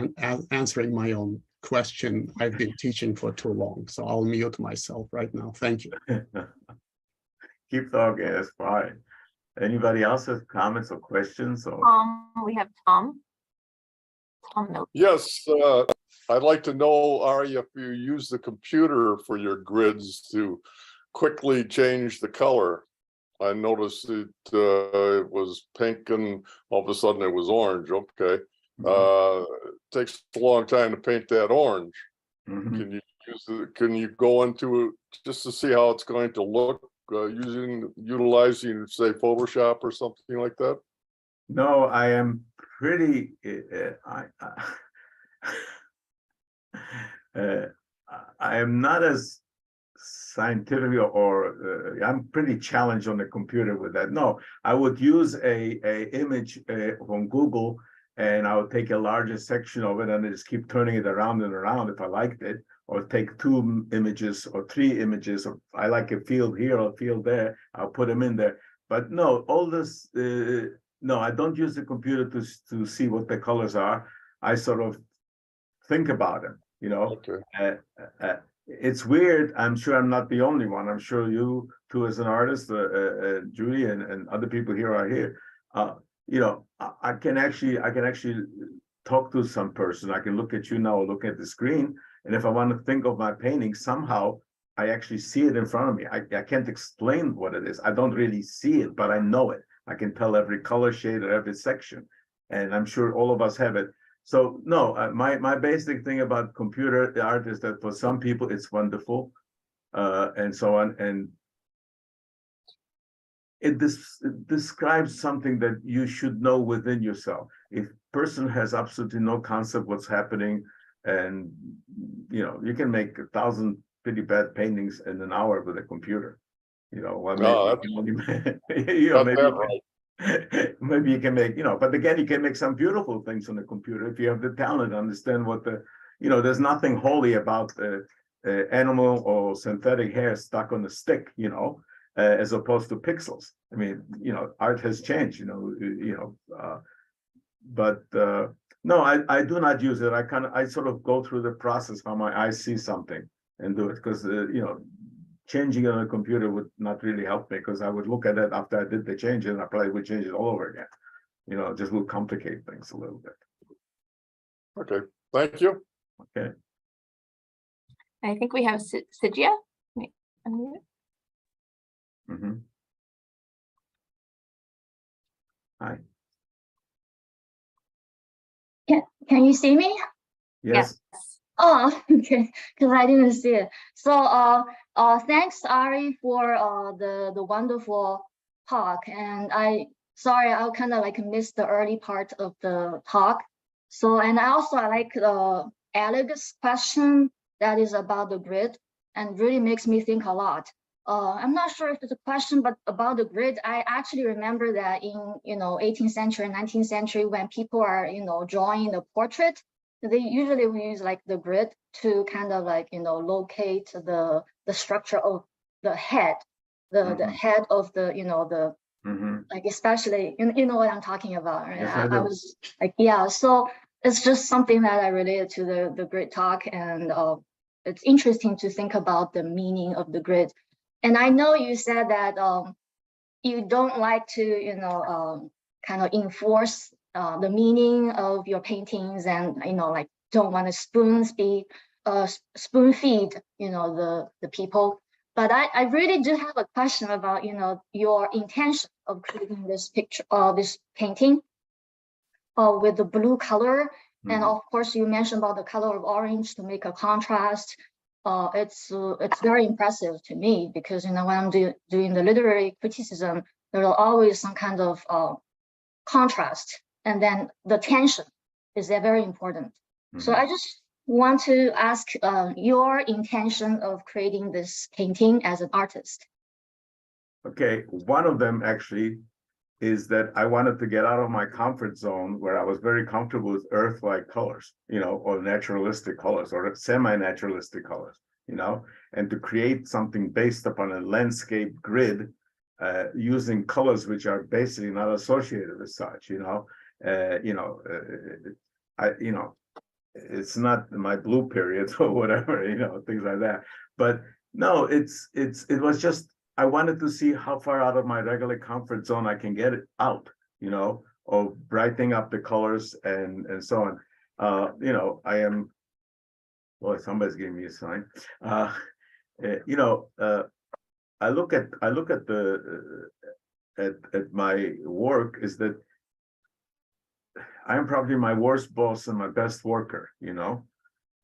answering my own question. I've been teaching for too long, so I'll mute myself right now. Thank you. Keep talking, it's fine. Anybody else have comments or questions? Or we have Tom. No. Yes, I'd like to know, Arie, if you use the computer for your grids to quickly change the color. I noticed it was pink and all of a sudden it was orange. Okay. It takes a long time to paint that orange. Can you go into it just to see how it's going to look utilizing, say, Photoshop or something like that? No, I am pretty I am not as scientifically or I'm pretty challenged on the computer with that. No, I would use a image from Google, and I would take a larger section of it and just keep turning it around and around if I liked it, or take 2 images or 3 images. Or I like a field here or a field there, I'll put them in there. But no, all this, no, I don't use the computer to see what the colors are. I sort of think about them, you know. Okay. It's weird. I'm sure I'm not the only one. I'm sure you too, as an artist, Judy, and other people here are here. You know, I can actually talk to some person. I can look at you now, or look at the screen, and if I want to think of my painting, somehow I actually see it in front of me. I can't explain what it is. I don't really see it, but I know it. I can tell every color shade or every section, and I'm sure all of us have it. So no, my basic thing about computer art is that for some people it's wonderful, and so on, and it describes something that you should know within yourself. If person has absolutely no concept what's happening, and you know, you can make 1,000 pretty bad paintings in an hour with a computer. You know, well, maybe, you know, maybe. Right. Maybe you can make, you know, but again, you can make some beautiful things on the computer if you have the talent to understand what the, you know, there's nothing holy about the animal or synthetic hair stuck on a stick, you know, as opposed to pixels. I mean, you know, art has changed, but no, I do not use it. I sort of go through the process how my eyes see something and do it, because you know, changing it on a computer would not really help me, because I would look at it after I did the change and I probably would change it all over again. You know, just will complicate things a little bit. Okay, thank you. Okay. I think we have Sijia. Mm-hmm. Hi. Can you see me? Yes. Oh, okay, because I didn't see it. So thanks, Arie, for the wonderful talk. And sorry, I kind of like missed the early part of the talk. So, and I like Alex's question that is about the grid, and really makes me think a lot. I'm not sure if it's a question, but about the grid, I actually remember that in 18th century, 19th century, when people are drawing the portrait, they usually use like the grid to kind of like locate the structure of the head, the head of the like, especially you know what I'm talking about, right? Yes, I was like, yeah. So it's just something that I related to the grid talk, and it's interesting to think about the meaning of the grid. And I know you said that you don't like to kind of enforce the meaning of your paintings, and like don't want to spoon feed the people. But I really do have a question about your intention of creating this picture, this painting with the blue color. And of course you mentioned about the color of orange to make a contrast. It's very impressive to me, because when I'm doing the literary criticism, there are always some kind of contrast, and then the tension is very important. So I just want to ask your intention of creating this painting as an artist. Okay, one of them actually is that I wanted to get out of my comfort zone, where I was very comfortable with earth-like colors, or naturalistic colors, or semi-naturalistic colors, and to create something based upon a landscape grid, using colors which are basically not associated with such, it's not my blue period or whatever, things like that. But no, it was just, I wanted to see how far out of my regular comfort zone I can get it out, of brightening up the colors and so on. I am, well, somebody's giving me a sign. I look at my work is that I am probably my worst boss and my best worker,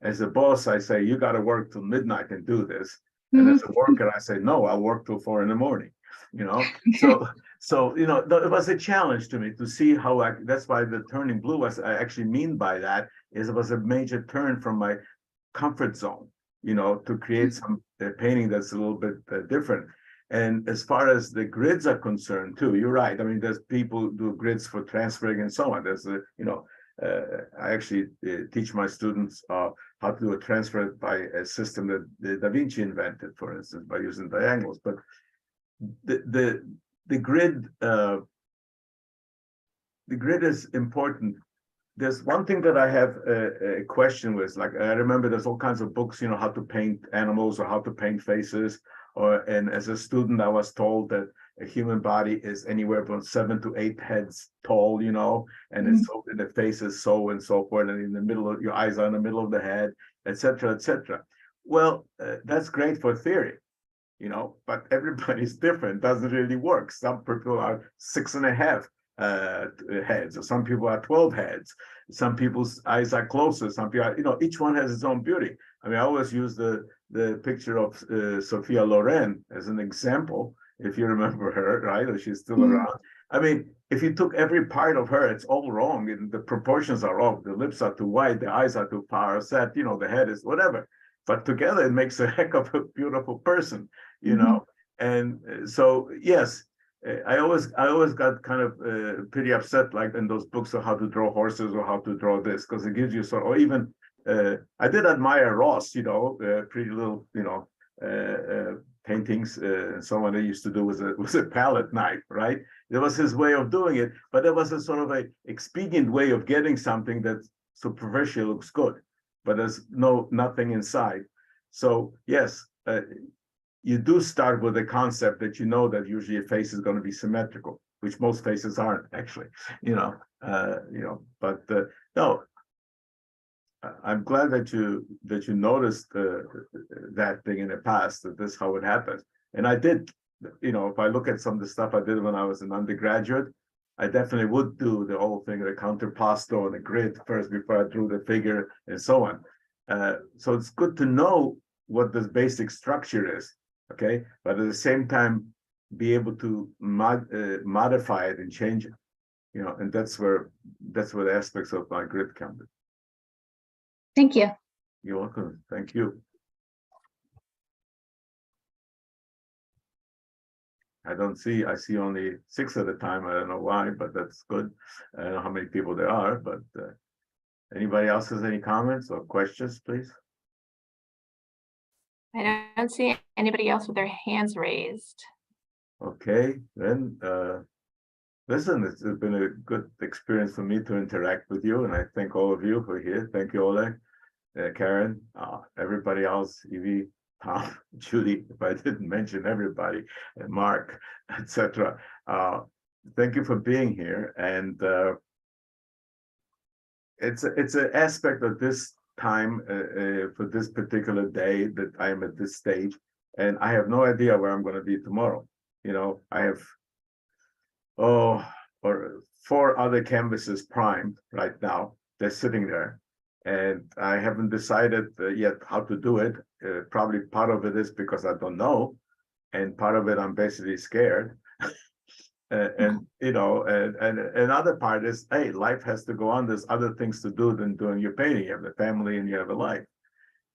As a boss, I say, you got to work till midnight and do this. And as a worker, I say, no, I'll work till 4 a.m, So, it was a challenge to me to see how that's why the turning blue, was I actually mean by that is it was a major turn from my comfort zone, to create some painting that's a little bit different. And as far as the grids are concerned too, you're right. I mean, there's people do grids for transferring and so on. There's I actually teach my students how to do a transfer by a system that Da Vinci invented, for instance, by using diagonals. But the grid is important. There's one thing that I have a question with. Like, I remember there's all kinds of books, how to paint animals or how to paint faces. And as a student, I was told that a human body is anywhere from 7 to 8 heads tall, and it's so, the face is so and so forth, and in the middle of your eyes are in the middle of the head, etc., etc. Well, that's great for theory, but everybody's different. Doesn't really work. Some people are 6.5 heads, or some people are 12 heads. Some people's eyes are closer. Some people are, each one has its own beauty. I mean, I always use the picture of Sophia Loren as an example, if you remember her, right? Or she's still around. I mean, if you took every part of her, it's all wrong, and the proportions are off. The lips are too wide, the eyes are too far set, the head is whatever. But together, it makes a heck of a beautiful person, And so, yes, I always got kind of pretty upset, like in those books of how to draw horses or how to draw this, because it gives you sort of, or even I did admire Ross, pretty little, paintings and so on. They used to do was a palette knife, right? It was his way of doing it, but there was a sort of a expedient way of getting something that superficially looks good, but there's nothing inside. So yes, you do start with the concept that that usually a face is going to be symmetrical, which most faces aren't actually, but no. I'm glad that you noticed that thing in the past, that this is how it happens. And I did, if I look at some of the stuff I did when I was an undergraduate, I definitely would do the whole thing, the counterpasto and the grid first before I drew the figure and so on. So it's good to know what this basic structure is, okay? But at the same time, be able to modify it and change it, and that's where the aspects of my grid come in. Thank you. You're welcome. Thank you. I see only 6 at a time. I don't know why, but that's good. I don't know how many people there are, but anybody else has any comments or questions, please? I don't see anybody else with their hands raised. Okay, then listen, it's been a good experience for me to interact with you, and I thank all of you for here. Thank you, Oleg, Karen, everybody else, Evie, Tom, Judy, if I didn't mention everybody, and Mark, etc. Thank you for being here. And it's an aspect of this time for this particular day that I am at this stage, and I have no idea where I'm going to be tomorrow. I have or 4 other canvases primed right now. They're sitting there, and I haven't decided yet how to do it. Probably part of it is because I don't know, and part of it I'm basically scared. And another part is, hey, life has to go on. There's other things to do than doing your painting. You have a family and you have a life.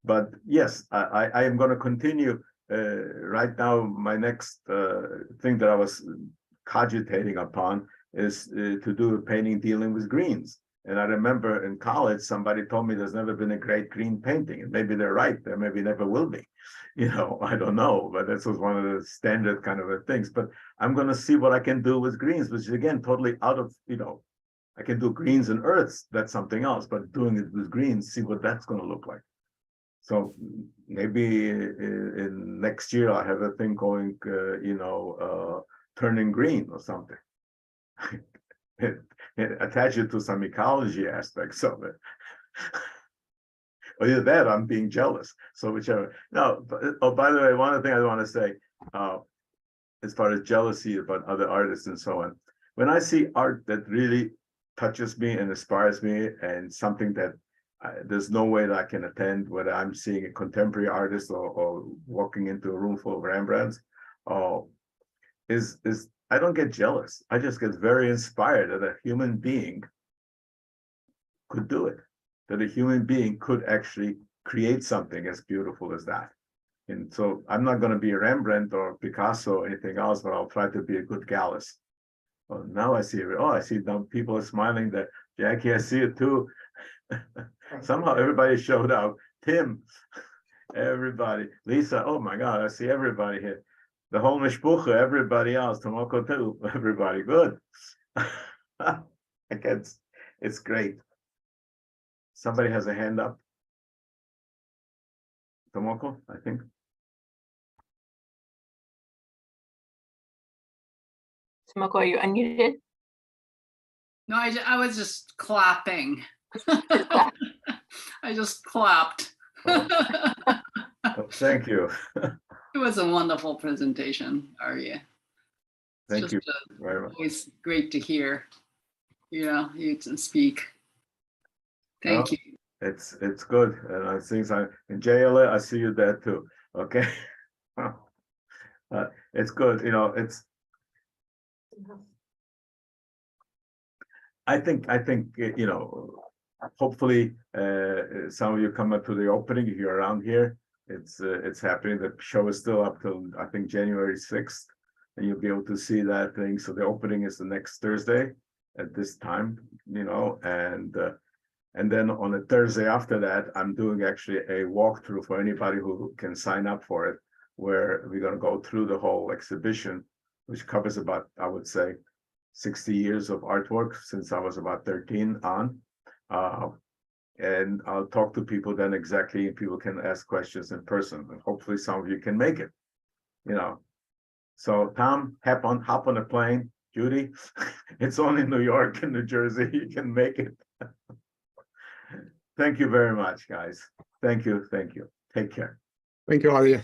But yes, I am going to continue. Right now, my next thing that I was cogitating upon is to do a painting dealing with greens. And I remember in college, somebody told me there's never been a great green painting. And maybe they're right. There maybe never will be. I don't know. But this was one of the standard kind of things. But I'm going to see what I can do with greens, which is, again, totally out of, I can do greens and earths. That's something else. But doing it with greens, see what that's going to look like. So maybe in next year, I'll have a thing going, turning green or something. Attach it to some ecology aspects of it. Or either that, I'm being jealous. So whichever. No, but, by the way, one other thing I want to say, as far as jealousy about other artists and so on, when I see art that really touches me and inspires me, and something that there's no way that I can attend, whether I'm seeing a contemporary artist or walking into a room full of Rembrandts, is I don't get jealous. I just get very inspired that a human being could do it, that a human being could actually create something as beautiful as that. And so I'm not going to be a Rembrandt or Picasso or anything else, but I'll try to be a good Gallus. Well, now I see, oh, I see now people are smiling there. Jackie, I see it too. Somehow everybody showed up. Tim, everybody. Lisa, oh my God, I see everybody here. The whole mishpucha, everybody else. Tomoko too, everybody. Good. It's great. Somebody has a hand up. Tomoko, I think. Tomoko, are you unmuted? No, I was just clapping. I just clapped. Oh, thank you. It was a wonderful presentation, Arie. Thank you very much. It's great to hear, you to speak. Thank you. It's good, and I think in JLA I see you there too. Okay, it's good. It's. I think hopefully some of you come up to the opening if you're around here. It's happening. The show is still up till I think January 6th, and you'll be able to see that thing. So the opening is the next Thursday at this time, and then on a Thursday after that, I'm doing actually a walkthrough for anybody who can sign up for it, where we're going to go through the whole exhibition, which covers about, I would say, 60 years of artwork since I was about 13 on. And I'll talk to people then exactly, and people can ask questions in person, and hopefully some of you can make it, So Tom, hop on a plane. Judy, it's only New York and New Jersey, you can make it. Thank you very much, guys. Thank you. Take care. Thank you, Arie.